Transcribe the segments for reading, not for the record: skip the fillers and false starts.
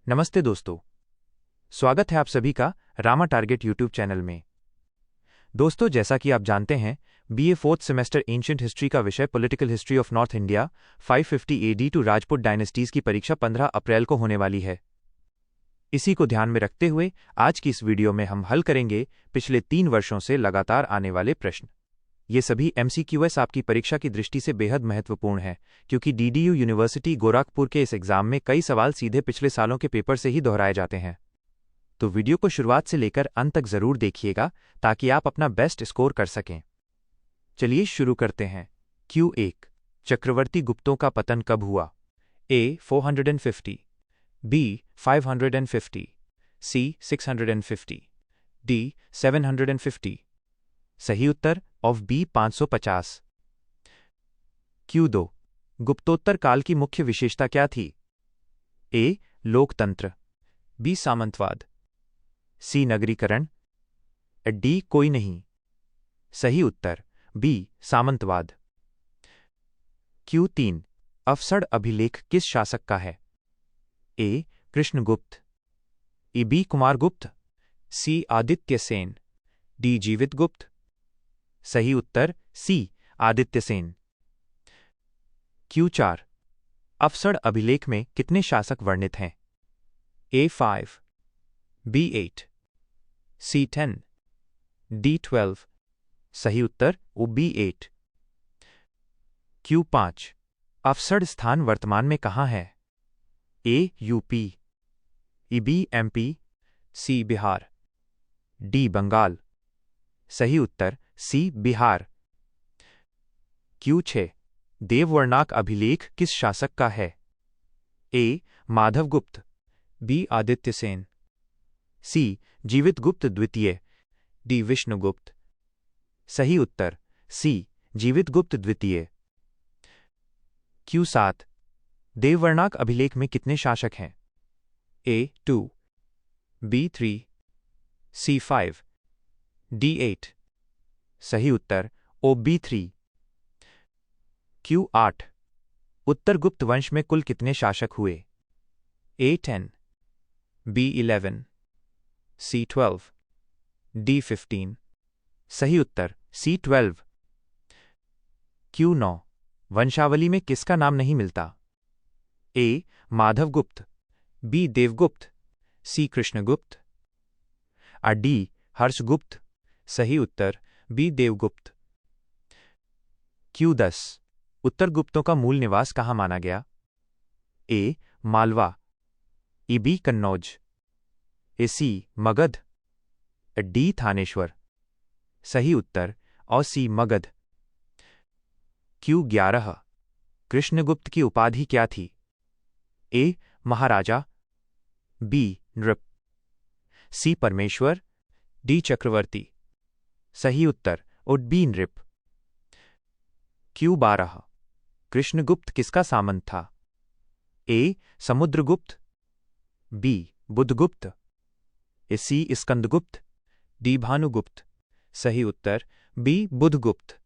नमस्ते दोस्तों, स्वागत है आप सभी का रामा टारगेट यूट्यूब चैनल में। दोस्तों, जैसा कि आप जानते हैं, BA fourth semester ancient history का विषय political history of north India 550 AD to Rajput dynasties की परीक्षा 15 अप्रैल को होने वाली है। इसी को ध्यान में रखते हुए आज की इस वीडियो में हम हल करेंगे पिछले 3 वर्षों से लगातार आने वाले प्रश्न। ये सभी MCQS आपकी परीक्षा की दृष्टि से बेहद महत्वपूर्ण है, क्योंकि DDU यूनिवर्सिटी गोरखपुर के इस एग्जाम में कई सवाल सीधे पिछले सालों के पेपर से ही दोहराए जाते हैं। तो वीडियो को शुरुआत से लेकर अंत तक जरूर देखिएगा ताकि आप अपना बेस्ट स्कोर कर सकें। चलिए शुरू करते हैं। Q1, चक्रवर्ती गुप्तों का पतन कब हुआ? A 450, B 550, C 650, D 750। सही उत्तर ऑफ बी 550। Q2, गुप्तोत्तर काल की मुख्य विशेषता क्या थी? A लोकतंत्र, B सामंतवाद, C नगरीकरण, D कोई नहीं। सही उत्तर B सामंतवाद। Q3, अफसड़ अभिलेख किस शासक का है? A Krishnagupta, B Kumaragupta, C Aditya Sen, D जीवित गुप्त। सही उत्तर C आदित्य सेन। Q4, अफसड़ अभिलेख में कितने शासक वर्णित हैं? A 5, B 8, C 10, D 12। सही उत्तर B 8। Q5, अफसड़ स्थान वर्तमान में कहाँ है? A UP, B MP, C Bihar, D Bengal. सही उत्तर C बिहार। Q6, देववर्णाक अभिलेख किस शासक का है? A Madhavgupta, B Aditya Sen, C जीवित गुप्त द्वितीय, D विष्णुगुप्त। सही उत्तर C जीवित गुप्त द्वितीय। Q7, देववर्णाक अभिलेख में कितने शासक हैं? A 2, B 3, C 5, D 8। सही उत्तर B 3। Q8, उत्तर गुप्त वंश में कुल कितने शासक हुए? A 10, B 11, C 12, D 15। सही उत्तर C 12। Q9, वंशावली में किसका नाम नहीं मिलता? A Madhavgupta, B Devagupta, C Krishnagupta, D Harshagupta. सही उत्तर B देवगुप्त। Q10, उत्तर गुप्तों का मूल निवास कहाँ माना गया? A Malwa, B Kannauj, C Magadh, D Thaneshwar. सही उत्तर C मगध। Q11, कृष्णगुप्त की उपाधि क्या थी? A महाराजा, B नृप, C परमेश्वर, D चक्रवर्ती। सही उत्तर B नृप। Q12, कृष्णगुप्त किसका सामंत था? A Samudragupta, B Budhagupta, C Skandagupta, D Bhanugupta. सही उत्तर B बुधगुप्त।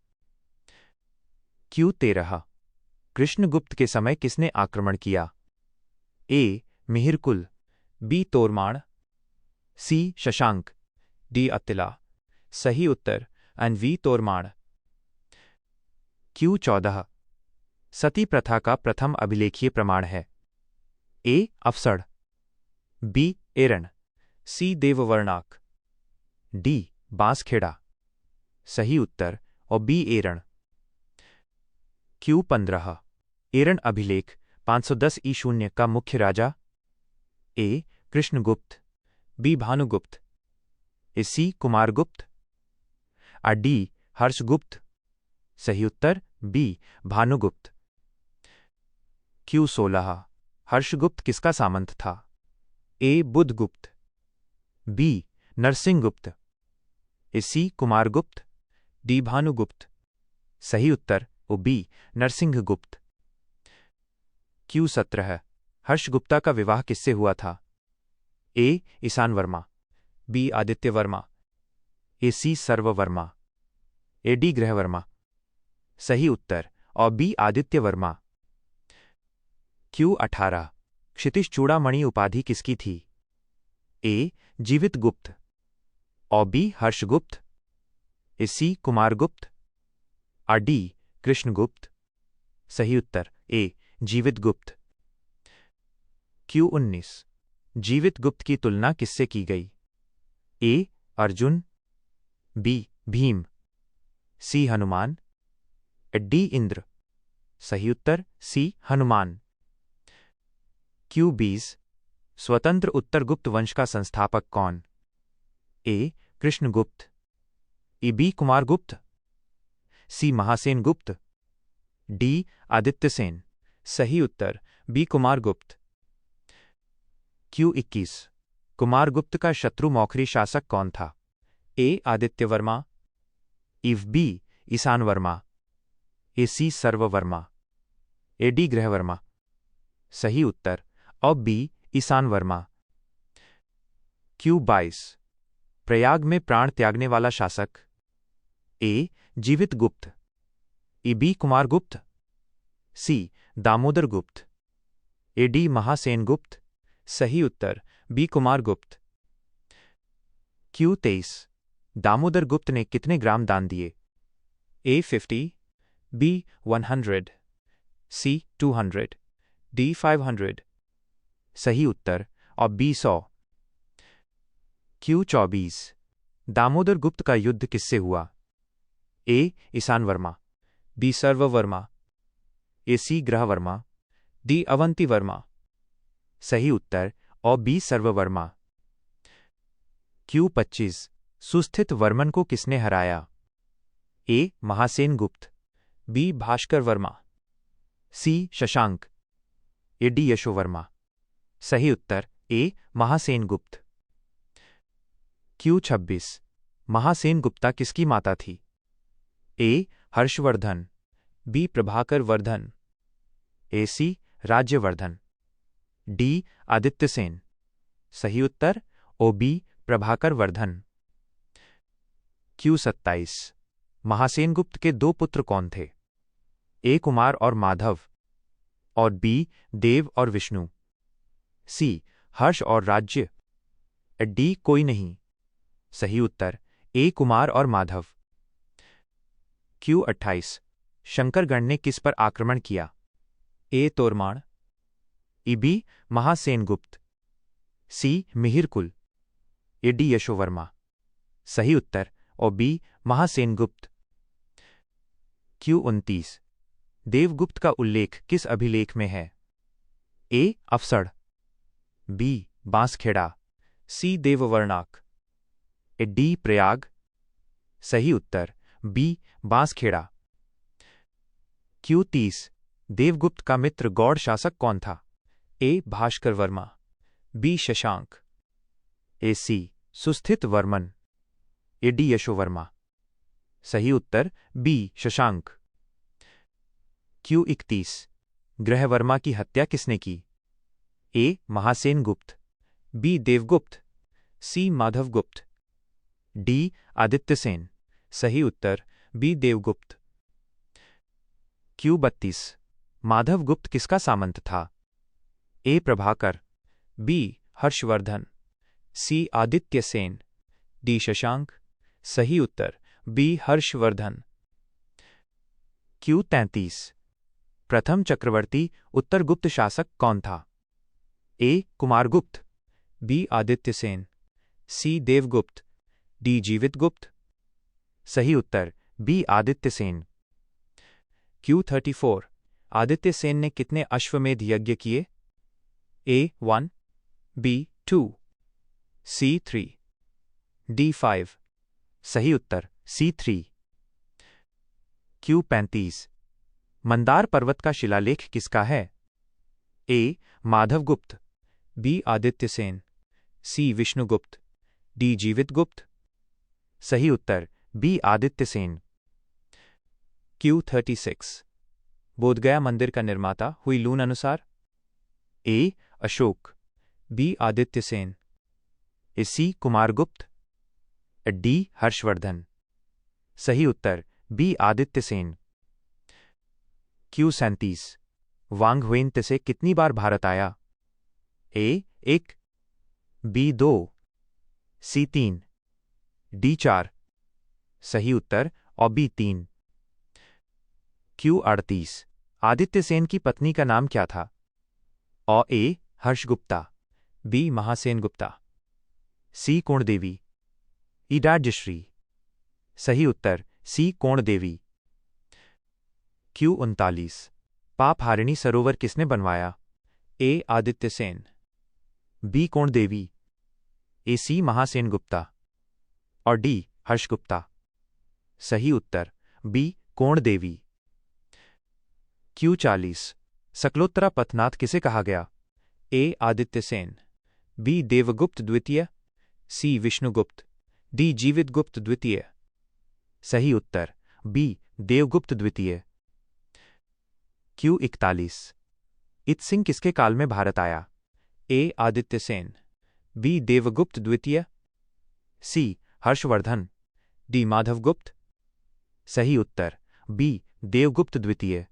Q13, कृष्णगुप्त के समय किसने आक्रमण किया? A Mihirakula, B Toramana, C Shashank, D अत्तिला। सही उत्तर V तोरमाण। Q14, सती प्रथा का प्रथम अभिलेखीय प्रमाण है? A अफसड़, B Eran, C देववर्णाक, D Banskheda. सही उत्तर B एरण। Q15, एरण अभिलेख 510 ई0 का मुख्य राजा? A Krishnagupta, B Bhanugupta, C Kumaragupta, D Harshagupta. सही उत्तर B भानुगुप्त। Q16, हर्षगुप्त किसका सामंत था? A Budhagupta, B Narasimhagupta, C Kumaragupta, D Bhanugupta. सही उत्तर B नरसिंहगुप्त। Q17, हर्षगुप्ता का विवाह किससे हुआ था? A Ishan Verma, B Aditya Verma, C सर्ववर्मा, D Grahavarma. सही उत्तर B आदित्य वर्मा। Q18, क्षितिज चूड़ामणि उपाधि किसकी थी? ए. जीवित गुप्त और बी. हर्षगुप्त, सी. कुमारगुप्त और डी. कृष्णगुप्त। सही उत्तर ए. जीवित गुप्त। Q19 जीवित गुप्त की तुलना किससे की गई? ए. अर्जुन, बी. भीम, सी. हनुमान, डी. इंद्र। सही उत्तर सी. हनुमान। Q20 स्वतंत्र उत्तर गुप्त वंश का संस्थापक कौन? ए. कृष्णगुप्त, बी. कुमारगुप्त, सी. महासेन गुप्त, डी. आदित्यसेन। सही उत्तर बी. कुमारगुप्त। Q21 कुमारगुप्त का शत्रु मौखरी शासक कौन था? ए. आदित्यवर्मा, बी. ईशानवर्मा, सी. सर्ववर्मा, डी. ग्रहवर्मा। सही उत्तर और बी. ईशानवर्मा। Q22 प्रयाग में प्राण त्यागने वाला शासक? ए. जीवित गुप्त, बी. कुमारगुप्त, सी. दामोदर गुप्त, डी. महासेन गुप्त। सही उत्तर बी. कुमारगुप्त। Q23 दामोदर गुप्त ने कितने ग्राम दान दिए? ए. 50, बी. 100, सी. 200, डी. 500। सही उत्तर और बी. 100। Q24 दामोदर गुप्त का युद्ध किससे हुआ? ए. ईशानवर्मा, बी. सर्ववर्मा, सी. ग्रहवर्मा, डी. अवंतीवर्मा। सही उत्तर और बी. सर्ववर्मा। Q25 सुस्थित वर्मन को किसने हराया? ए. महासेन गुप्त, बी. भास्कर वर्मा, सी. शशांक, डी. यशोवर्मा। सही उत्तर ए. महासेन गुप्त। Q26 महासेन गुप्ता किसकी माता थी? ए. हर्षवर्धन, बी. प्रभाकर वर्धन, सी. राज्यवर्धन, डी. आदित्यसेन। सही उत्तर ओ. बी. प्रभाकर वर्धन। Q27 महासेन गुप्त के दो पुत्र कौन थे? ए. कुमार और माधव, और बी. देव और विष्णु, सी. हर्ष और राज्य, डी. कोई नहीं। सही उत्तर ए. कुमार और माधव। Q28 शंकरगण ने किस पर आक्रमण किया? ए. तोरमाण, बी. महासेन गुप्त, सी. मिहिरकुल, डी. यशोवर्मा। सही उत्तर और बी. महासेन गुप्त। Q29 देवगुप्त का उल्लेख किस अभिलेख में है? ए. अफसड़, बी. बांसखेड़ा, सी. देववर्णाक, डी. प्रयाग। सही उत्तर बी. बांसखेड़ा। Q30 देवगुप्त का मित्र गौड़ शासक कौन था? ए. भास्कर वर्मा, बी. शशांक, सी. सुस्थित वर्मन, डी. यशोवर्मा। सही उत्तर बी. शशांक। Q31 ग्रहवर्मा की हत्या किसने की? ए. महासेन गुप्त, बी. देवगुप्त, सी. माधवगुप्त, डी. आदित्यसेन। सही उत्तर बी. देवगुप्त। Q32 माधवगुप्त किसका सामंत था? ए. प्रभाकर, बी. हर्षवर्धन, सी. आदित्यसेन, डी. शशांक। सही उत्तर बी. हर्षवर्धन। Q33 प्रथम चक्रवर्ती उत्तरगुप्त शासक कौन था? ए. कुमारगुप्त, बी. आदित्यसेन, सी. देवगुप्त, डी. जीवितगुप्त। सही उत्तर बी. आदित्यसेन। Q34 आदित्यसेन ने कितने अश्वमेध यज्ञ किए? ए. 1, बी. 2, सी. 3, डी. 5। सही उत्तर सी. 3। Q35 मंदार पर्वत का शिलालेख किसका है? ए. माधवगुप्त, बी. आदित्यसेन, सी. विष्णुगुप्त, डी. जीवितगुप्त। सही उत्तर बी. आदित्यसेन। Q36 बोधगया मंदिर का निर्माता हुईलून अनुसार? A. Ashok, B. Adityasen, C. Kumaragupta, D. Harshavardhan. सही उत्तर बी. आदित्यसेन। Q37 वांग हुएन से कितनी बार भारत आया? A 1, B 2, C 3, D 4। सही उत्तर और बी 3। क्यू 38। आदित्य सेन की पत्नी का नाम क्या था? और ए हर्ष गुप्ता, बी महासेन गुप्ता, सी कोणदेवी, ई राजश्री। सही उत्तर सी कोणदेवी। क्यू 39। पापहारिणी सरोवर किसने बनवाया? ए आदित्य सेन, बी कोणदेवी, ए सी महासेन गुप्ता और डी हर्ष गुप्ता। सही उत्तर बी कोणदेवी। क्यू 40। सकलोत्तरा पथनाथ किसे कहा गया? ए आदित्य सेन, बी देवगुप्त द्वितीय, सी विष्णुगुप्त, डी जीवितगुप्त द्वितीय। सही उत्तर बी देवगुप्त द्वितीय। क्यू 41। इत सिंह किसके काल में भारत आया? ए आदित्य सेन, बी देवगुप्त द्वितीय, सी हर्षवर्धन, डी माधवगुप्त। सही उत्तर बी देवगुप्त द्वितीय।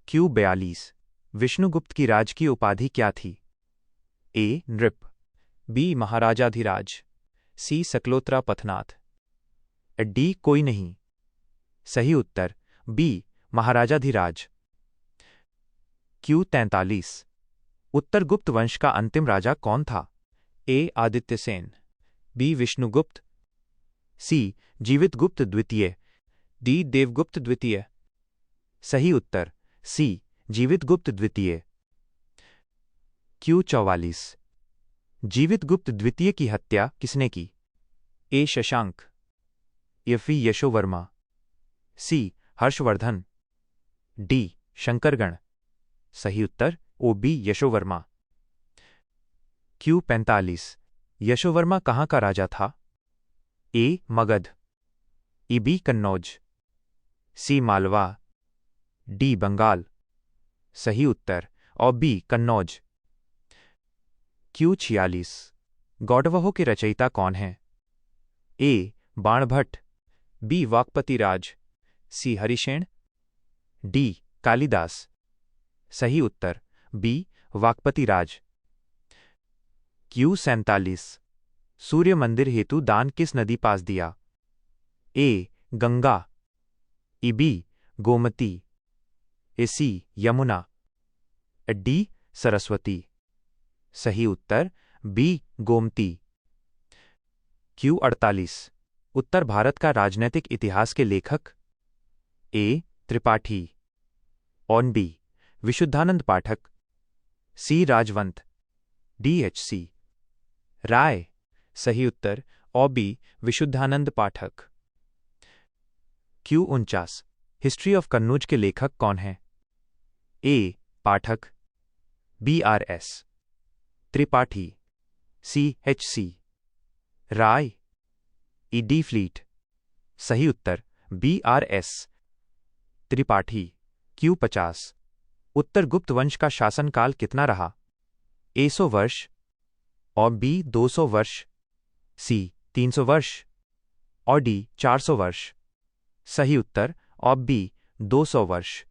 क्यू 42। विष्णुगुप्त की राजकीय उपाधि क्या थी? ए नृप, बी महाराजाधिराज, सी सकलोत्रा पथनाथ, डी कोई नहीं। सही उत्तर बी महाराजाधिराज। क्यू 43। उत्तर गुप्त वंश का अंतिम राजा कौन था? ए आदित्य सेन, बी विष्णुगुप्त, सी जीवितगुप्त द्वितीय, डी देवगुप्त द्वितीय। सही उत्तर सी जीवितगुप्त द्वितीय। क्यू 44। जीवितगुप्त द्वितीय की हत्या किसने की? ए शशांक, एफी यशोवर्मा, सी हर्षवर्धन, डी शंकरगण। सही उत्तर ओ बी यशोवर्मा। क्यू 45। यशोवर्मा कहाँ का राजा था? ए मगध, ई B Kannauj, C Malwa, D Bengal. सही उत्तर और बी कन्नौज। क्यू 46। गौडवह के रचयिता कौन हैं? A Banabhatta, B Vakpatiraj, C Harishena, D Kalidas. सही उत्तर बी वाक्पतिराज। क्यू 47। सूर्य मंदिर हेतु दान किस नदी पास दिया? ए गंगा, ई B Gomti, A C Yamuna, D Saraswati. सही उत्तर बी गोमती। क्यू 48। उत्तर भारत का राजनैतिक इतिहास के लेखक? ए त्रिपाठी, ऑन B Vishuddhanand Pathak, C Rajvant, D H C Rai. सही उत्तर और B Vishuddhanand Pathak. Q 49। History of Kannauj के लेखक कौन हैं? A Pathak, B R S Tripathi, C H C Rai, ई डी फ्लीट। सही उत्तर B R S Tripathi. Q 50। उत्तर गुप्त वंश का शासनकाल कितना रहा? ए 100 वर्ष और बी 200 वर्ष, सी 300 वर्ष और डी 400 वर्ष। सही उत्तर और बी 200 वर्ष।